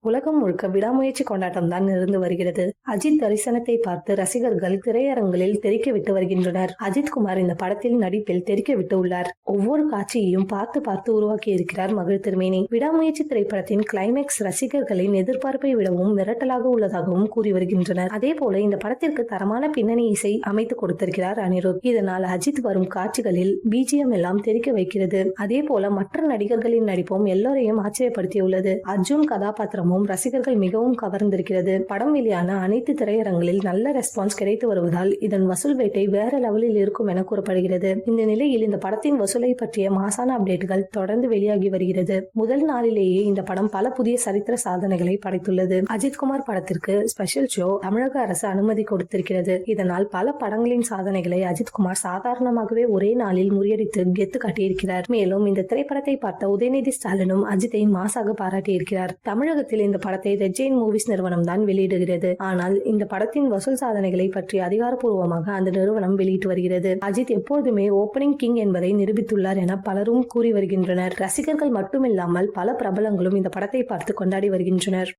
உலகம் முழுக்க விடாமுயற்சி கொண்டாட்டம் தான் இருந்து வருகிறது. அஜித் தரிசனத்தை பார்த்து ரசிகர்கள் திரையரங்களில் தெறிக்க விட்டு வருகின்றனர். அஜித் குமார் இந்த படத்தில் நடிப்பில் தெறிக்க விட்டு உள்ளார். ஒவ்வொரு காட்சியையும் பார்த்து பார்த்து உருவாக்கி இருக்கிறார் மகிழ் திருமேனி. விடாமுயற்சி திரைப்படத்தின் கிளைமேக்ஸ் ரசிகர்களின் எதிர்பார்ப்பை விடவும் மிரட்டலாக உள்ளதாகவும் கூறி வருகின்றனர். அதே போல இந்த படத்திற்கு தரமான பின்னணி இசை அமைத்து கொடுத்திருக்கிறார் அனிருத். இதனால் அஜித் வரும் காட்சிகளில் பிஜிஎம் எல்லாம் தெறிக்க வைக்கிறது. அதே போல மற்ற நடிகர்களின் நடிப்பும் எல்லோரையும் ஆச்சரியப்படுத்தியுள்ளது. அர்ஜுன் கதாபாத்திரமும் ரசிகர்கள் மிகவும் கவர்ந்திருக்கிறது. படம் வெளியான அனைத்து திரையரங்களில் நல்ல ரெஸ்பான்ஸ் கிடைத்து வருவதால் இதன் வசூல் வேட்டை வேற லெவலில் இருக்கும் என கூறப்படுகிறது. இந்த நிலையில் இந்த படத்தின் வசூலை பற்றிய மாசான அப்டேட்டுகள் தொடர்ந்து வெளியாகி வருகிறது. முதல் நாளிலேயே இந்த படம் பல புதிய சரித்திர சாதனைகளை படைத்துள்ளது. அஜித்குமார் படத்திற்கு ஸ்பெஷல் ஷோ தமிழக அரசு அனுமதி கொடுத்திருக்கிறது. இதனால் பல படங்களின் சாதனைகளை அஜித்குமார் சாதாரணமாகவே ஒரே நாளில் முறியடித்து கெத்து காட்டியிருக்கிறார். மேலும் இந்த திரைப்படத்தை பார்த்த உதயநிதி ஸ்டாலினும் அஜித்தை மாசாக பாராட்டியிருக்கிறார். தமிழகத்தில் இந்த படத்தை ரெட் ஜெயின் மூவிஸ் நிறுவனம் தான் வெளியிடுகிறது. ஆனால் இந்த படத்தின் வசூல் சாதனைகளை பற்றி அதிகாரப்பூர்வமாக அந்த நிறுவனம் வெளியிட்டு வருகிறது. அஜித் எப்போதுமே ஓப்பனிங் கிங் என்பதை நிரூபித்துள்ளார் என பலரும் கூறி வருகின்றனர். ரசிகர்கள் மட்டுமில்லாமல் பல பிரபலங்களும் இந்த படத்தை பார்த்து கொண்டாடி வருகின்றனர்.